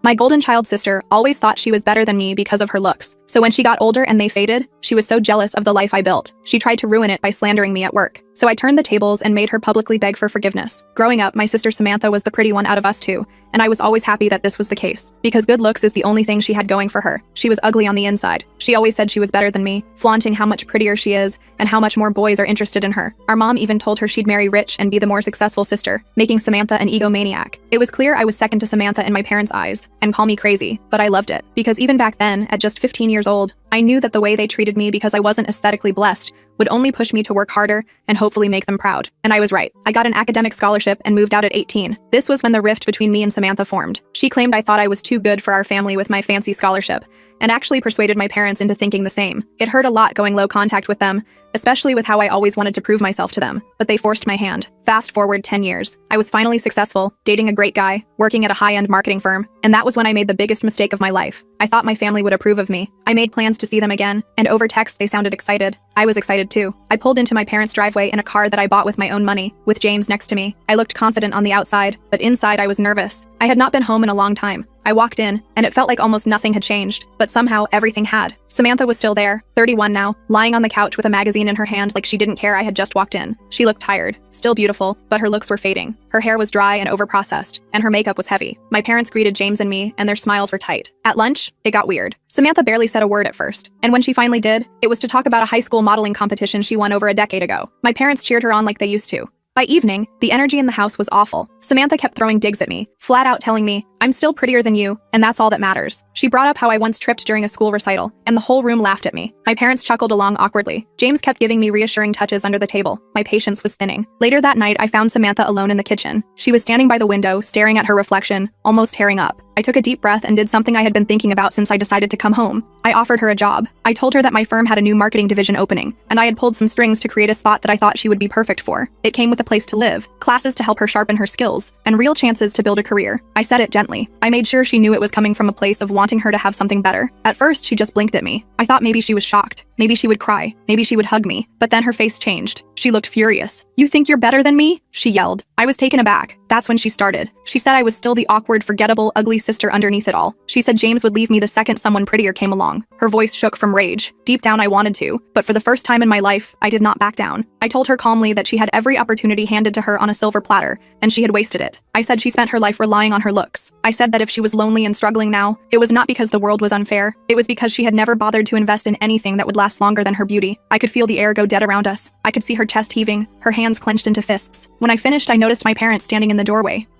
My golden child sister always thought she was better than me because of her looks. So when she got older and they faded, she was so jealous of the life I built. She tried to ruin it by slandering me at work. So I turned the tables and made her publicly beg for forgiveness. Growing up, my sister Samantha was the pretty one out of us two, and I was always happy that this was the case, because good looks is the only thing she had going for her. She was ugly on the inside. She always said she was better than me, flaunting how much prettier she is and how much more boys are interested in her. Our mom even told her she'd marry rich and be the more successful sister, making Samantha an egomaniac. It was clear I was second to Samantha in my parents' eyes, and call me crazy, but I loved it, because even back then, at just 15 years old, I knew that the way they treated me because I wasn't aesthetically blessed would only push me to work harder and hopefully make them proud. And I was right. I got an academic scholarship and moved out at 18. This was when the rift between me and Samantha formed. She claimed I thought I was too good for our family with my fancy scholarship, and actually persuaded my parents into thinking the same. It hurt a lot going low contact with them, especially with how I always wanted to prove myself to them, but they forced my hand. Fast forward 10 years. I was finally successful, dating a great guy, working at a high-end marketing firm, and that was when I made the biggest mistake of my life. I thought my family would approve of me. I made plans to see them again, and over text they sounded excited. I was excited too. I pulled into my parents' driveway in a car that I bought with my own money, with James next to me. I looked confident on the outside, but inside I was nervous. I had not been home in a long time. I walked in, and it felt like almost nothing had changed, but somehow everything had. Samantha was still there, 31 now, lying on the couch with a magazine in her hand like she didn't care I had just walked in. She looked tired, still beautiful, but her looks were fading. Her hair was dry and overprocessed, and her makeup was heavy. My parents greeted James and me, and their smiles were tight. At lunch, it got weird. Samantha barely said a word at first, and when she finally did, it was to talk about a high school modeling competition she won over a decade ago. My parents cheered her on like they used to. By evening, the energy in the house was awful. Samantha kept throwing digs at me, flat out telling me, "I'm still prettier than you, and that's all that matters." She brought up how I once tripped during a school recital, and the whole room laughed at me. My parents chuckled along awkwardly. James kept giving me reassuring touches under the table. My patience was thinning. Later that night, I found Samantha alone in the kitchen. She was standing by the window, staring at her reflection, almost tearing up. I took a deep breath and did something I had been thinking about since I decided to come home. I offered her a job. I told her that my firm had a new marketing division opening, and I had pulled some strings to create a spot that I thought she would be perfect for. It came with a place to live, classes to help her sharpen her skills, and real chances to build a career. I said it gently. I made sure she knew it was coming from a place of wanting her to have something better. At first, she just blinked at me. I thought maybe she was shocked. Maybe she would cry. Maybe she would hug me. But then her face changed. She looked furious. "You think you're better than me?" she yelled. I was taken aback. That's when she started. She said I was still the awkward, forgettable, ugly sister underneath it all. She said James would leave me the second someone prettier came along. Her voice shook from rage. Deep down I wanted to, but for the first time in my life, I did not back down. I told her calmly that she had every opportunity handed to her on a silver platter, and she had wasted it. I said she spent her life relying on her looks. I said that if she was lonely and struggling now, it was not because the world was unfair. It was because she had never bothered to invest in anything that would last longer than her beauty. I could feel the air go dead around us. I could see her chest heaving, her hands clenched into fists. When I finished, I noticed my parents standing in the doorway. They